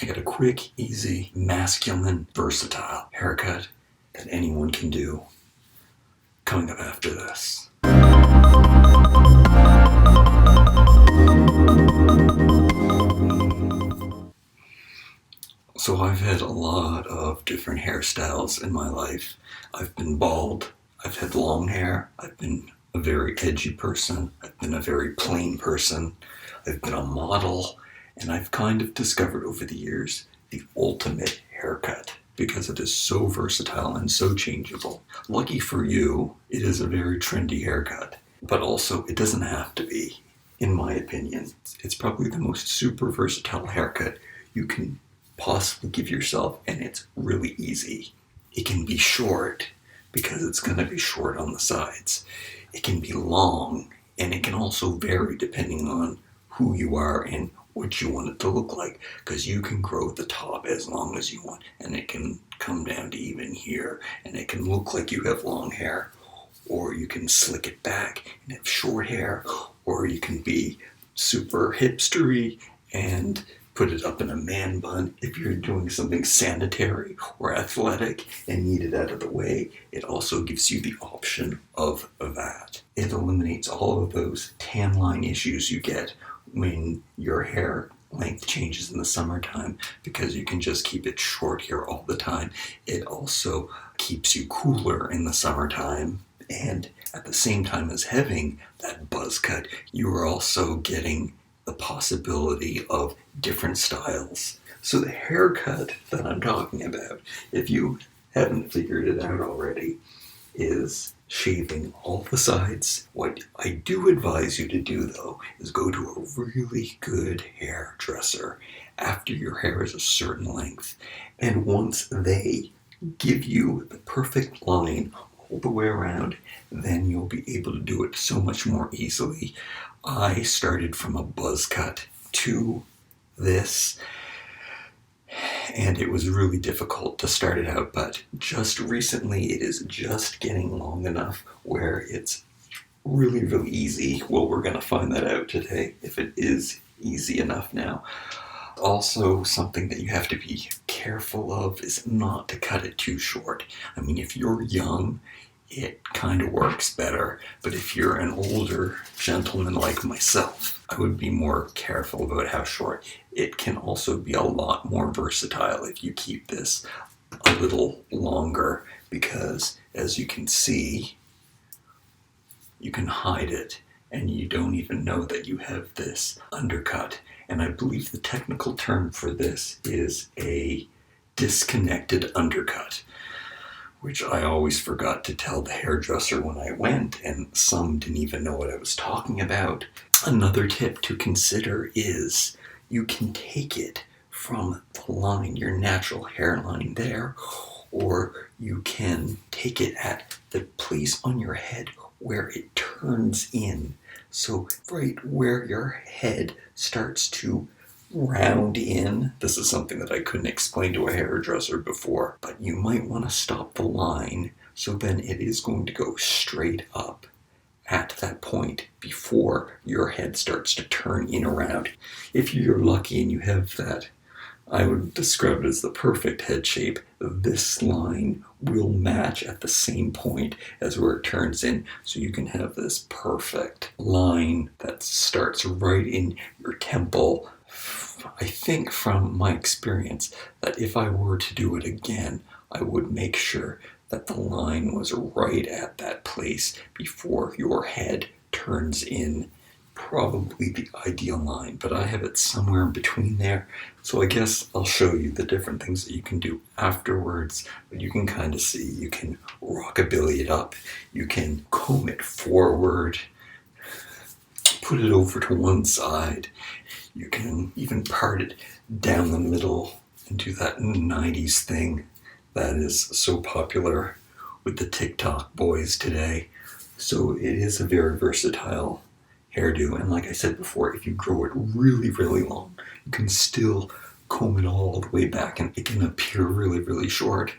I got a quick, easy, masculine, versatile haircut that anyone can do coming up after this. So I've had a lot of different hairstyles in my life. I've been bald, I've had long hair, I've been a very edgy person, I've been a very plain person, I've been a model, and I've kind of discovered over the years the ultimate haircut because it is so versatile and so changeable. Lucky for you, it is a very trendy haircut, but also it doesn't have to be, in my opinion. It's probably the most super versatile haircut you can possibly give yourself, and it's really easy. It can be short because it's going to be short on the sides. It can be long, and it can also vary depending on who you are and what you want it to look like, because you can grow the top as long as you want, and it can come down to even here, and it can look like you have long hair, or you can slick it back and have short hair, or you can be super hipstery and put it up in a man bun. If you're doing something sanitary or athletic and need it out of the way, it also gives you the option of that. It eliminates all of those tan line issues you get when your hair length changes in the summertime, because you can just keep it short here all the time. It also keeps you cooler in the summertime, and at the same time as having that buzz cut, you are also getting the possibility of different styles. So the haircut that I'm talking about, if you haven't figured it out already, is shaving all the sides. What I do advise you to do, though, is go to a really good hairdresser after your hair is a certain length. And once they give you the perfect line all the way around, then you'll be able to do it so much more easily. I started from a buzz cut to this, and it was really difficult to start it out, but just recently it is just getting long enough where it's really, really easy. Well, we're going to find that out today, if it is easy enough now. Also, something that you have to be careful of is not to cut it too short. I mean, if you're young, it kind of works better, but if you're an older gentleman like myself, I would be more careful about how short. It can also be a lot more versatile if you keep this a little longer, because as you can see, you can hide it and you don't even know that you have this undercut. And I believe the technical term for this is a disconnected undercut, which I always forgot to tell the hairdresser when I went, and some didn't even know what I was talking about. Another tip to consider is you can take it from the line, your natural hairline there, or you can take it at the place on your head where it turns in. So right where your head starts to round in. This is something that I couldn't explain to a hairdresser before, but you might want to stop the line so then it is going to go straight up at that point before your head starts to turn in around. If you're lucky and you have that, I would describe it as the perfect head shape, this line will match at the same point as where it turns in, so you can have this perfect line that starts right in your temple. I think from my experience that if I were to do it again, I would make sure that the line was right at that place before your head turns in. Probably the ideal line, but I have it somewhere in between there. So I guess I'll show you the different things that you can do afterwards, but you can kind of see, you can rockabilly it up, you can comb it forward, put it over to one side, you can even part it down the middle and do that 90s thing that is so popular with the TikTok boys today. So it is a very versatile hairdo, and like I said before, if you grow it really, really long, you can still comb it all the way back and it can appear really, really short,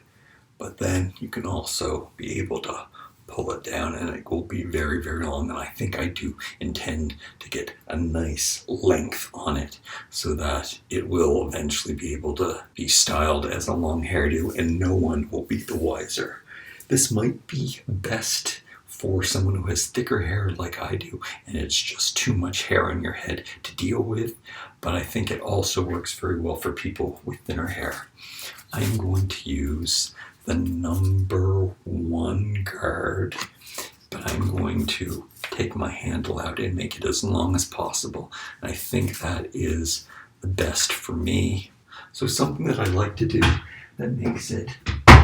but then you can also be able to pull it down and it will be very, very long. And I think I do intend to get a nice length on it so that it will eventually be able to be styled as a long hairdo and no one will be the wiser. This might be best for someone who has thicker hair like I do and it's just too much hair on your head to deal with, but I think it also works very well for people with thinner hair. I'm going to use the number 1 guard, but I'm going to take my handle out and make it as long as possible. And I think that is the best for me. So something that I like to do that makes it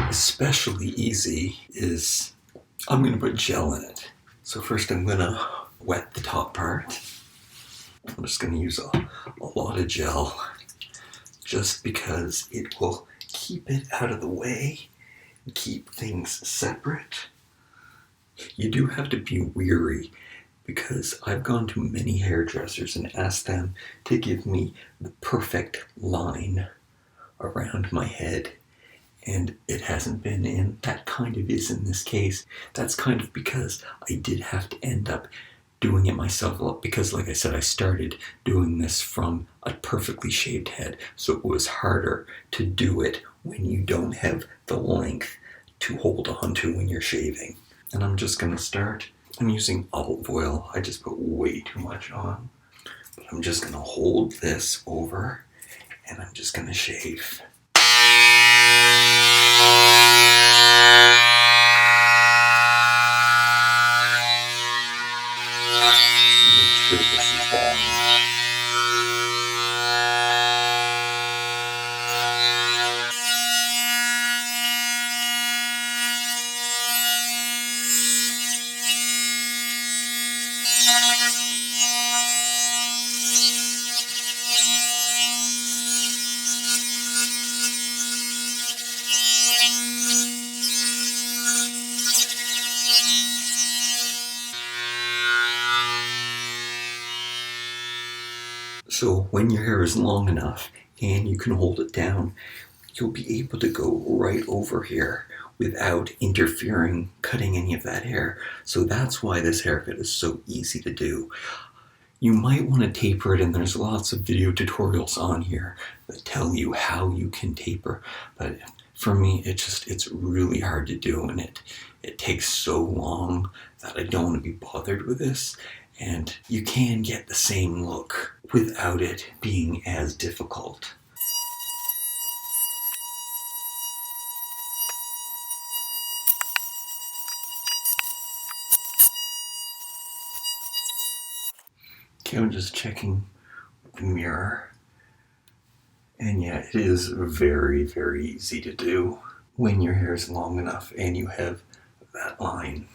especially easy is I'm going to put gel in it. So first I'm going to wet the top part. I'm just going to use a lot of gel just because it will keep it out of the way, keep things separate. You do have to be wary because I've gone to many hairdressers and asked them to give me the perfect line around my head. And it hasn't been, and that kind of is in this case. That's kind of because I did have to end up doing it myself because, like I said, I started doing this from a perfectly shaved head. So it was harder to do it when you don't have the length to hold on to when you're shaving. And I'm just going to start. I'm using olive oil. I just put way too much on. But I'm just going to hold this over and I'm just going to shave. Make sure this is long. So when your hair is long enough and you can hold it down, you'll be able to go right over here without interfering, cutting any of that hair. So that's why this haircut is so easy to do. You might want to taper it, and there's lots of video tutorials on here that tell you how you can taper. But for me, it's really hard to do, and it takes so long that I don't want to be bothered with this. And you can get the same look without it being as difficult. Okay, I'm just checking the mirror. And yeah, it is very, very easy to do when your hair is long enough and you have that line.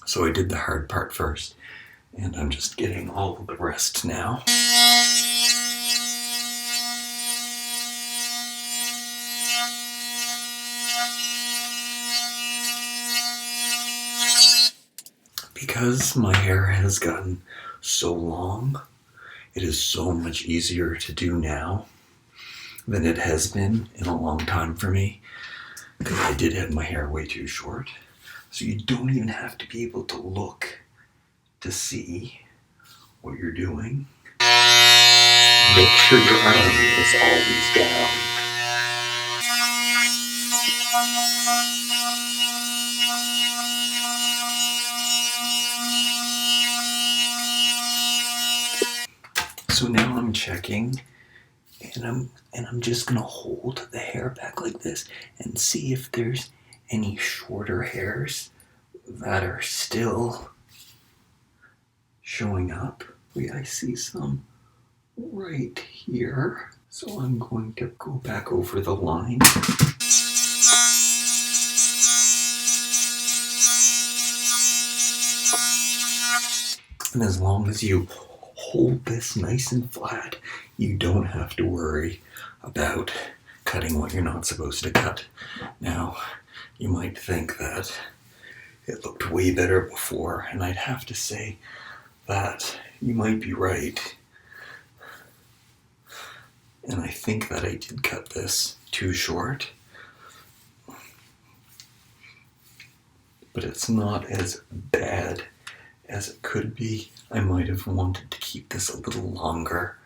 So I did the hard part first, and I'm just getting all of the rest now. Because my hair has gotten so long, it is so much easier to do now than it has been in a long time for me, because I did have my hair way too short. So you don't even have to be able to look to see what you're doing. Make sure your arm is always down. So now I'm checking, and I'm just gonna hold the hair back like this and see if there's any shorter hairs that are still showing up. Wait, I see some right here. So I'm going to go back over the line. And as long as you hold this nice and flat, you don't have to worry about cutting what you're not supposed to cut. Now, you might think that it looked way better before, and I'd have to say that you might be right. And I think that I did cut this too short. But it's not as bad as it could be. I might have wanted to keep this a little longer.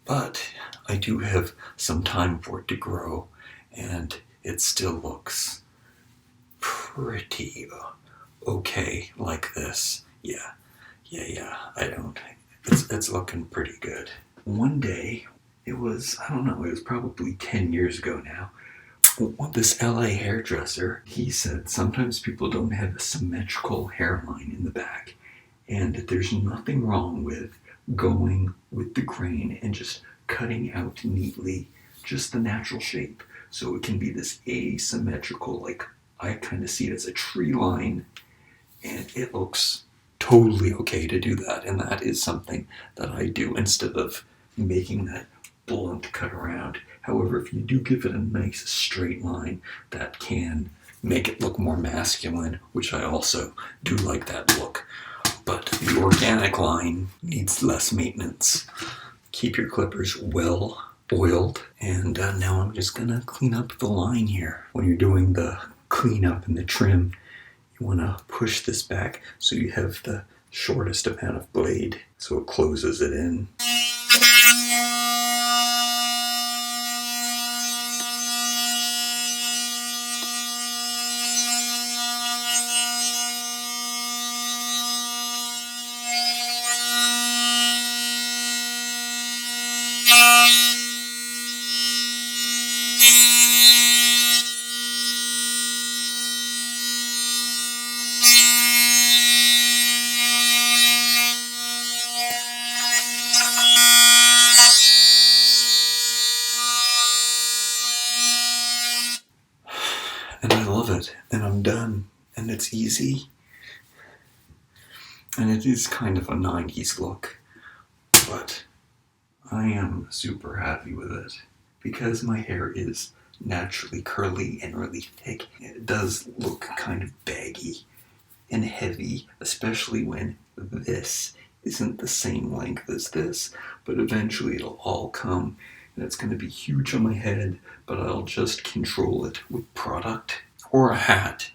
But I do have some time for it to grow, and it still looks pretty okay like this. Yeah, it's looking pretty good. One day, it was probably 10 years ago now, this LA hairdresser, he said sometimes people don't have a symmetrical hairline in the back, and there's nothing wrong with going with the grain and just cutting out neatly just the natural shape. So it can be this asymmetrical, like I kind of see it as a tree line, and it looks totally okay to do that. And that is something that I do instead of making that blunt cut around. However, if you do give it a nice straight line, that can make it look more masculine, which I also do like that look. But the organic line needs less maintenance. Keep your clippers well oiled. And now I'm just gonna clean up the line here. When you're doing the cleanup and the trim, you wanna push this back so you have the shortest amount of blade, so it closes it in. And I love it, and I'm done, and it's easy, and it is kind of a 90s look, but I am super happy with it because my hair is naturally curly and really thick. It does look kind of baggy and heavy, especially when this isn't the same length as this, but eventually it'll all come. And it's going to be huge on my head, but I'll just control it with product or a hat.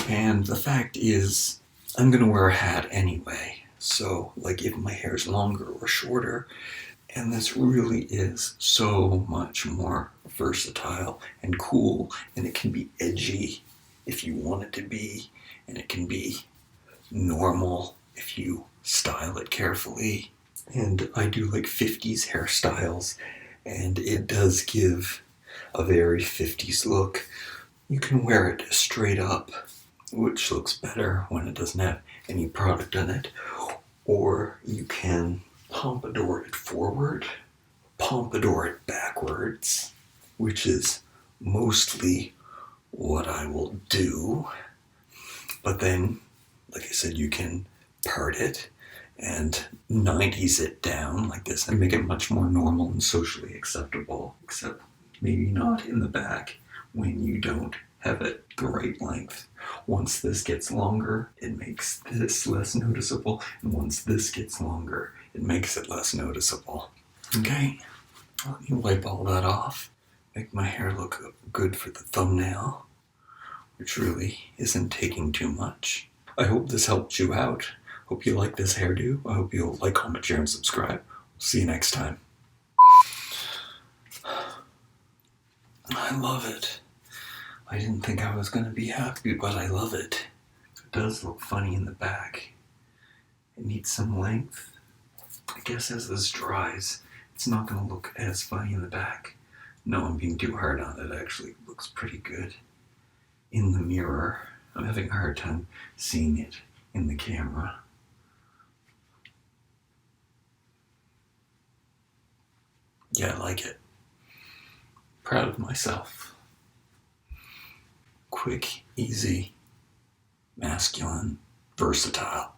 And the fact is, I'm going to wear a hat anyway. So, like, if my hair's longer or shorter, and this really is so much more versatile and cool, and it can be edgy if you want it to be, and it can be normal if you style it carefully. And I do like 50s hairstyles, and it does give a very 50s look. You can wear it straight up, which looks better when it doesn't have any product in it, or you can pompadour it forward, pompadour it backwards, which is mostly what I will do. But then, like I said, you can part it and 90s it down like this and make it much more normal and socially acceptable, except maybe not in the back when you don't have it the right length. Once this gets longer, it makes this less noticeable, and once this gets longer, it makes it less noticeable. Okay, let me wipe all that off, make my hair look good for the thumbnail, which really isn't taking too much. I hope this helped you out. Hope you like this hairdo. I hope you'll like, comment, share, and subscribe. See you next time. I love it. I didn't think I was going to be happy, but I love it. It does look funny in the back. It needs some length. I guess as this dries, it's not going to look as funny in the back. No, I'm being too hard on it. Actually, it looks pretty good in the mirror. I'm having a hard time seeing it in the camera. Yeah, I like it. Proud of myself. Quick, easy, masculine, versatile.